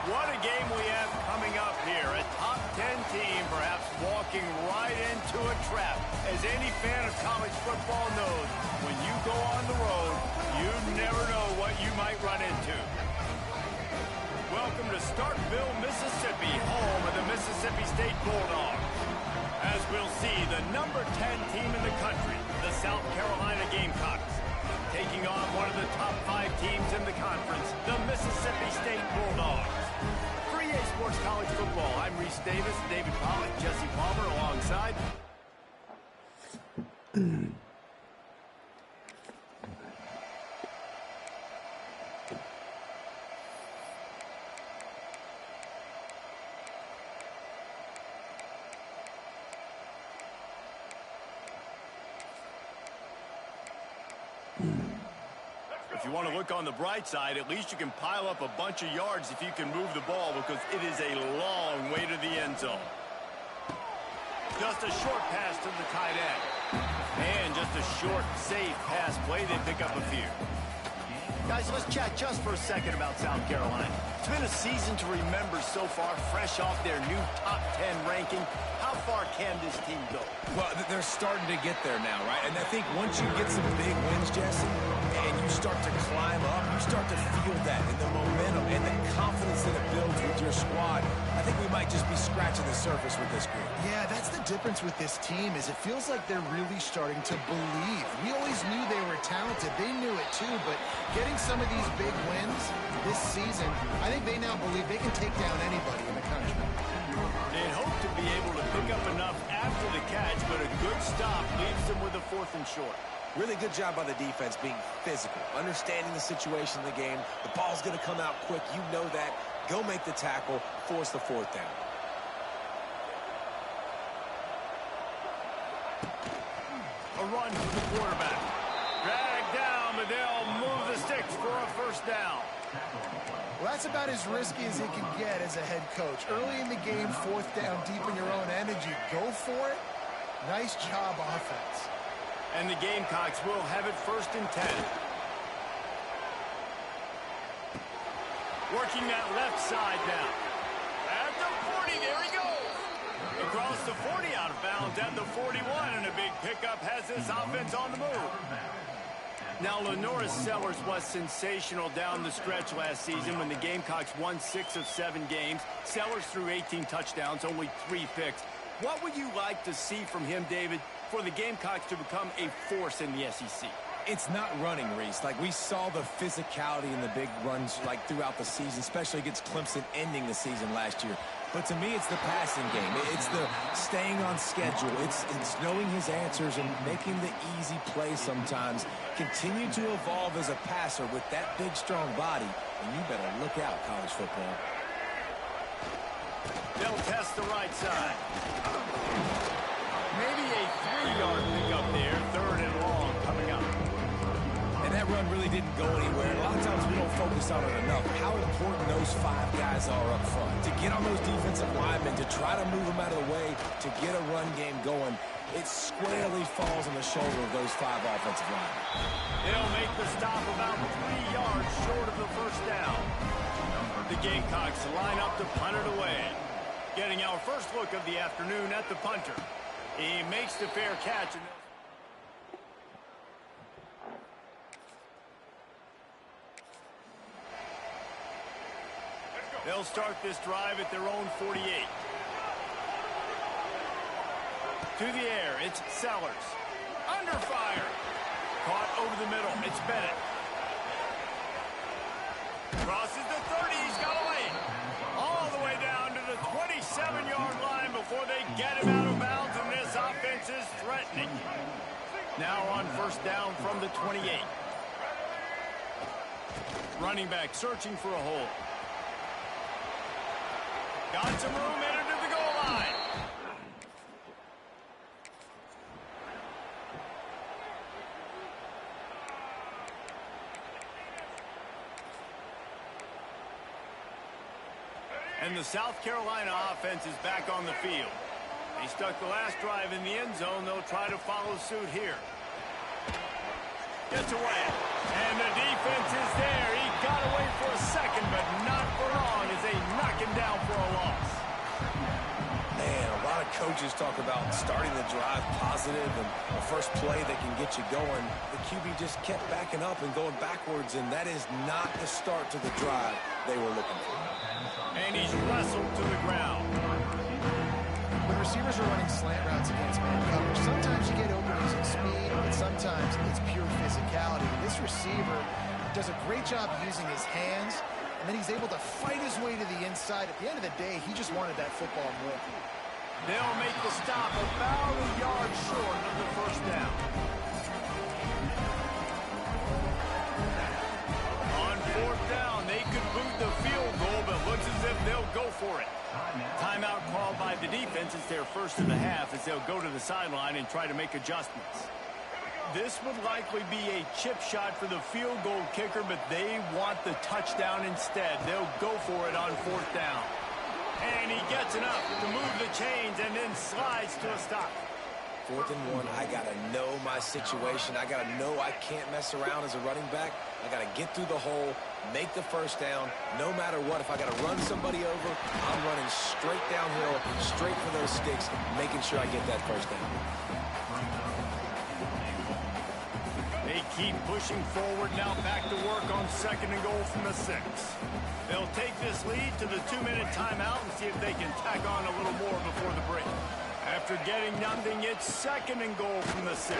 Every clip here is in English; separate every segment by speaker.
Speaker 1: What a game we have coming up here. A top 10 team perhaps walking right into a trap. As any fan of college football knows, when you go on the road, you never know what you might run into. Welcome to Starkville, Mississippi, home of the Mississippi State Bulldogs. As we'll see, the number 10 team in the country, the South Carolina Gamecocks, taking on one of the top 5 teams in the conference, the Mississippi State Bulldogs. For EA Sports College Football, I'm Reese Davis, David Pollack, Jesse Palmer alongside. If you want to look on the bright side, at least you can pile up a bunch of yards if you can move the ball, because it is a long way to the end zone. Just a short pass to the tight end. And just a short, safe pass play. They pick up a few. Guys, let's chat just for a second about South Carolina. It's been a season to remember so far, fresh off their new top 10 ranking. How far can this team go?
Speaker 2: Well, they're starting to get there now, right? And I think once you get some big wins, Jesse, and you start to climb up, you start to feel that and the momentum and the confidence that it builds with your squad. I think we might just be scratching the surface with this group.
Speaker 3: Yeah, that's the difference with this team, is it feels like they're really starting to believe. We always knew they were talented. They knew it too, but getting some of these big wins this season, I think they now believe they can take down anybody in the country.
Speaker 1: They'd hope to be able to pick up enough after the catch, but a good stop leaves them with a 4th and short.
Speaker 2: Really good job by the defense being physical, understanding the situation in the game. The ball's going to come out quick. You know that. Go make the tackle, force the 4th down.
Speaker 1: A run for the quarterback. Dragged down, but they'll move the sticks for a 1st down.
Speaker 3: Well, that's about as risky as he can get as a head coach. Early in the game, 4th down, deep in your own energy. Go for it. Nice job, offense.
Speaker 1: And the Gamecocks will have it 1st and 10. Working that left side now. At the 40, there he goes. Across the 40, out of bounds at the 41, and a big pickup has this offense on the move. Now, LaNorris Sellers was sensational down the stretch last season when the Gamecocks won 6 of 7 games. Sellers threw 18 touchdowns, only 3 picks. What would you like to see from him, David, for the Gamecocks to become a force in the SEC?
Speaker 2: It's not running, Reese. Like, we saw the physicality in the big runs, like, throughout the season, especially against Clemson ending the season last year. But to me, it's the passing game. It's the staying on schedule. It's knowing his answers and making the easy play sometimes. Continue to evolve as a passer with that big, strong body. And you better look out, college football.
Speaker 1: They'll test the right side. Maybe a 3-yard pickup there. 3rd and long coming up.
Speaker 2: And that run really didn't go anywhere. A lot of times we don't focus on it enough. How important those 5 guys are up front. To get on those defensive linemen, to try to move them out of the way, to get a run game going, it squarely falls on the shoulder of those 5 offensive linemen.
Speaker 1: They'll make the stop about 3 yards short of the 1st down. The Gamecocks line up to punt it away. Getting our first look of the afternoon at the punter. He makes the fair catch. And they'll start this drive at their own 48. To the air, it's Sellers. Under fire. Caught over the middle. It's Bennett. Crosses the 30. He's got away. All the way down to the 27-yard line before they get him out of bounds, and this offense is threatening. Now on 1st down from the 28. Running back searching for a hole. Got some room, headed to the goal line. And the South Carolina offense is back on the field. They stuck the last drive in the end zone. They'll try to follow suit here. Gets away. And the defense is there. He got away for a second, but not for long, as a
Speaker 2: coaches talk about starting the drive positive and the first play that can get you going. The QB just kept backing up and going backwards, and that is not the start to the drive they were looking for.
Speaker 1: And he's wrestled to the ground.
Speaker 3: When receivers are running slant routes against man coverage, sometimes you get open using speed, but sometimes it's pure physicality. This receiver does a great job using his hands, and then he's able to fight his way to the inside. At the end of the day, he just wanted that football more.
Speaker 1: They'll make the stop about a yard short of the first down. On fourth down, they could boot the field goal, but looks as if they'll go for it. Timeout called by the defense. It's their first of the half as they'll go to the sideline and try to make adjustments. This would likely be a chip shot for the field goal kicker, but they want the touchdown instead. They'll go for it on fourth down. And he gets enough to move the chains and then slides to a stop.
Speaker 2: 4th and 1, I got to know my situation. I got to know I can't mess around as a running back. I got to get through the hole, make the first down, no matter what. If I got to run somebody over, I'm running straight downhill, straight for those sticks, making sure I get that first down.
Speaker 1: They keep pushing forward now, back to work on 2nd and goal from the 6. They'll take this lead to the 2-minute timeout and see if they can tack on a little more before the break. After getting nothing, it's 2nd and goal from the 6.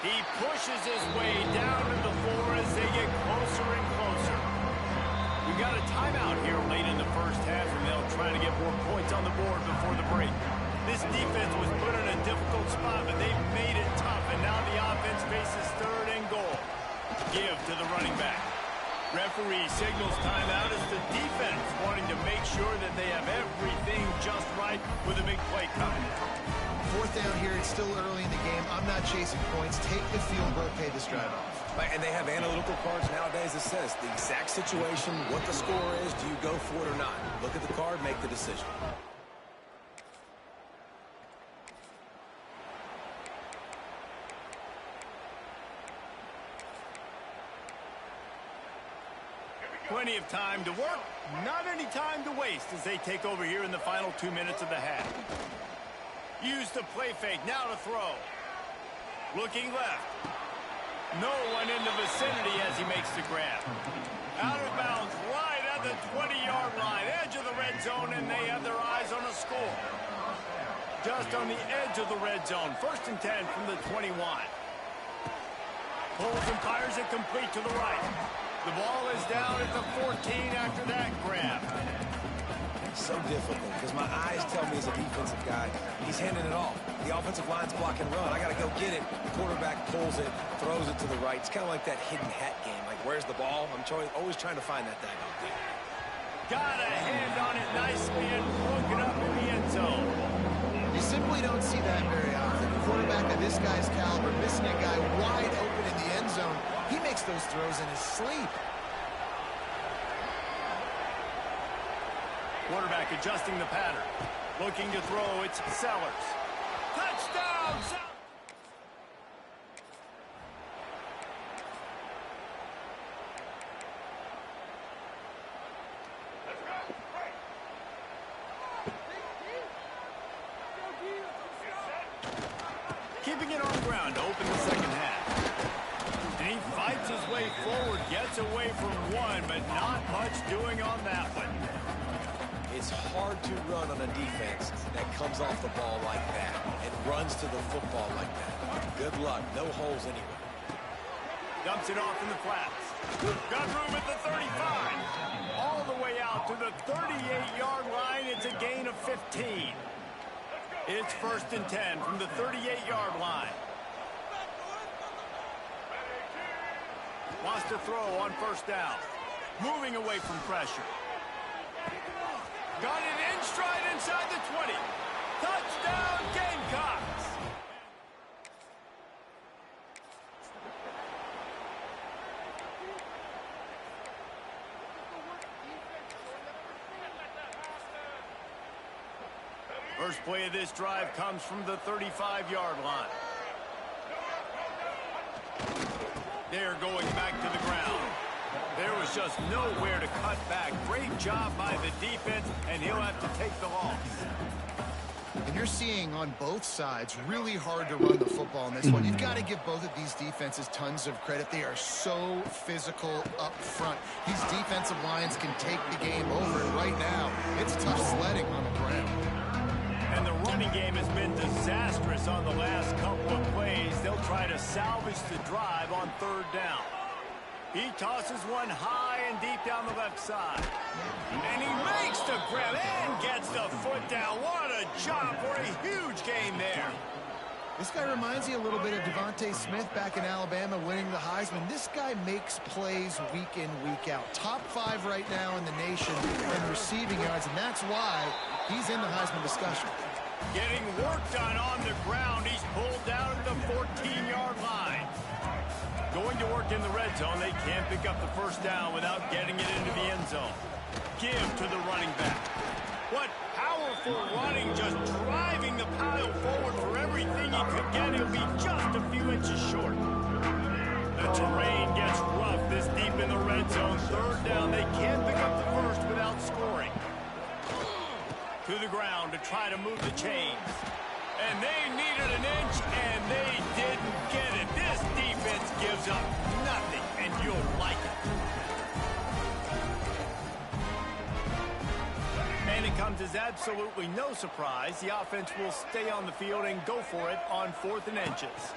Speaker 1: He pushes his way down to the floor as they get closer and closer. We've got a timeout here late in the first half, and they'll try to get more points on the board before the break. This defense was put in a difficult spot, but they've made it tough, and now the offense faces 3rd and goal. Give to the running back. Referee signals timeout as the defense wanting to make sure that they have everything just right with a big play coming.
Speaker 3: 4th down here, it's still early in the game. I'm not chasing points. Take the field goal, pay this drive off.
Speaker 2: And they have analytical cards nowadays that says the exact situation, what the score is, do you go for it or not? Look at the card, make the decision.
Speaker 1: Plenty of time to work, not any time to waste as they take over here in the final 2 minutes of the half. Use the play fake, now to throw. Looking left. No one in the vicinity as he makes the grab. Out of bounds, right at the 20-yard line, edge of the red zone, and they have their eyes on a score. Just on the edge of the red zone, 1st and 10 from the 21. Pulls and fires it complete to the right. The ball is down at the 14 after that grab.
Speaker 2: It's so difficult because my eyes tell me as a defensive guy, he's handing it off. The offensive line's block and run. I got to go get it. The quarterback pulls it, throws it to the right. It's kind of like that hidden hat game. Like, where's the ball? I'm always trying to find that thing.
Speaker 1: Got a hand on it nicely and broke it up in the end zone.
Speaker 3: You simply don't see that very often. A quarterback of this guy's caliber missing a guy wide open in the end zone. He makes those throws in his sleep.
Speaker 1: Quarterback adjusting the pattern. Looking to throw, it's Sellers. Touchdown! Keeping it on the ground to open the second half. And he fights his way forward, gets away from one, but not much doing on that one.
Speaker 2: It's hard to run on a defense that comes off the ball like that and runs to the football like that. Good luck. No holes anywhere.
Speaker 1: Dumps it off in the flats. Got room at the 35. All the way out to the 38-yard line. It's a gain of 15. It's 1st and 10 from the 38-yard line. Wants to throw on 1st down. Moving away from pressure. Got it in stride inside the 20. Touchdown, Gamecocks! First play of this drive comes from the 35-yard line. They're going back to the ground. There was just nowhere to cut back. Great job by the defense, and he'll have to take the loss.
Speaker 3: And you're seeing on both sides really hard to run the football in this one. You've got to give both of these defenses tons of credit. They are so physical up front. These defensive lines can take the game over. And right now, it's tough sledding on the ground.
Speaker 1: And the running game has been disastrous on the last couple of plays. They'll try to salvage the drive on third down. He tosses one high and deep down the left side. And he makes the grab and gets the foot down. What a job for a huge gain there.
Speaker 3: This guy reminds you a little bit of Devontae Smith back in Alabama winning the Heisman. This guy makes plays week in, week out. Top 5 right now in the nation in receiving yards, and that's why he's in the Heisman discussion.
Speaker 1: Getting work done on the ground. He's pulled down at the 14-yard line. Going to work in the red zone. They can't pick up the first down without getting it into the end zone. Give to the running back. What powerful running, just driving the pile forward for everything he could get. He'll be just a few inches short. The terrain gets rough this deep in the red zone. Third down. They can't pick up the first without scoring. To the ground to try to move the chains. And they needed an inch, and they didn't get it. This defense gives up nothing, and you'll like it. And it comes as absolutely no surprise. The offense will stay on the field and go for it on 4th and inches.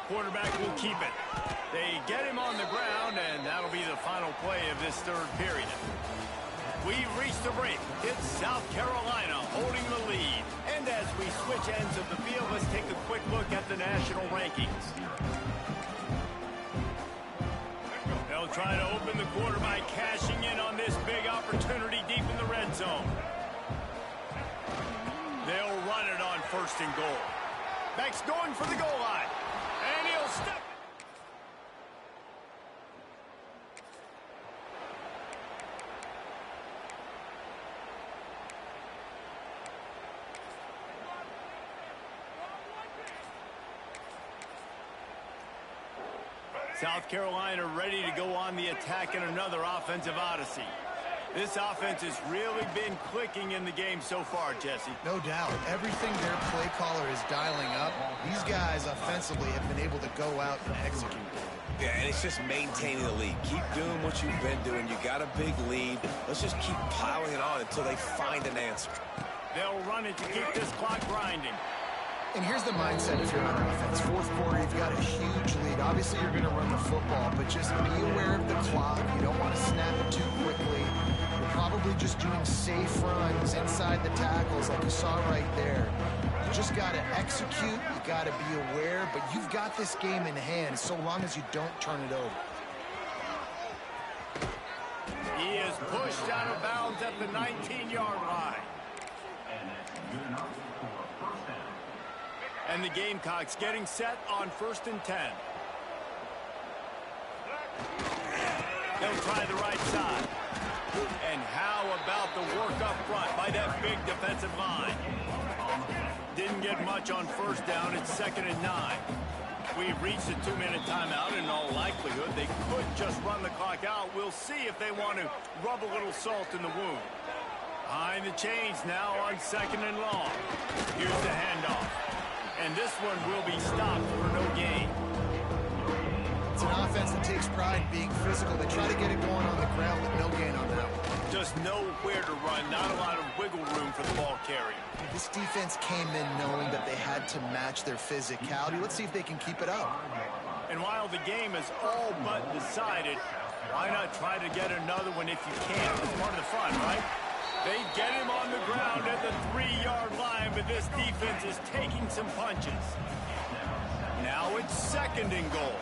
Speaker 1: Quarterback will keep it. They get him on the ground, and that'll be the final play of this third period. We've reached the break. It's South Carolina holding the lead. And as we switch ends of the field, let's take a quick look at the national rankings. They'll try to open the quarter by cashing in on this big opportunity deep in the red zone. They'll run it on 1st and goal. Beck's going for the goal line. And he'll step. South Carolina ready to go on the attack in another offensive odyssey. This offense has really been clicking in the game so far, Jesse.
Speaker 3: No doubt. Everything their play caller is dialing up, these guys offensively have been able to go out and execute.
Speaker 2: Yeah, and it's just maintaining the lead. Keep doing what you've been doing. You got a big lead. Let's just keep piling it on until they find an answer.
Speaker 1: They'll run it to keep this clock grinding.
Speaker 3: And here's the mindset if you're on offense. 4th quarter, you've got a huge lead. Obviously, you're going to run the football, but just be aware of the clock. You don't want to snap it too quickly. You're probably just doing safe runs inside the tackles like you saw right there. You just got to execute. You got to be aware, but you've got this game in hand so long as you don't turn it over.
Speaker 1: He is pushed out of bounds at the 19-yard line. And the Gamecocks getting set on 1st and 10. They'll try the right side. And how about the work up front by that big defensive line? Didn't get much on 1st down. It's 2nd and 9. We've reached a 2-minute timeout. In all likelihood, they could just run the clock out. We'll see if they want to rub a little salt in the wound. Behind the chains now on 2nd and long. Here's the handoff. And this one will be stopped for no gain.
Speaker 3: It's an offense that takes pride in being physical. They try to get it going on the ground, but no gain on that one.
Speaker 1: Just nowhere to run, not a lot of wiggle room for the ball carrier.
Speaker 3: This defense came in knowing that they had to match their physicality. Let's see if they can keep it up.
Speaker 1: And while the game is all but decided, why not try to get another one if you can? It's part of the fun, right? They get him on the ground at the 3-yard line, but this defense is taking some punches. Now it's 2nd and goal.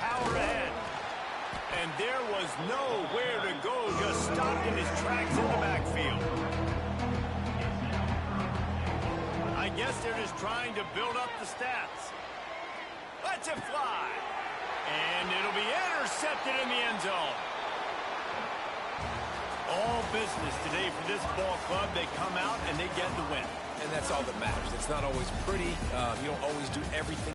Speaker 1: Power ahead. And there was nowhere to go, just stopped in his tracks in the backfield. I guess they're just trying to build up the stats. Let's it fly. And it'll be intercepted in the end zone. All business today for this ball club. They come out and they get the win.
Speaker 2: And that's all that matters. It's not always pretty. You don't always do everything.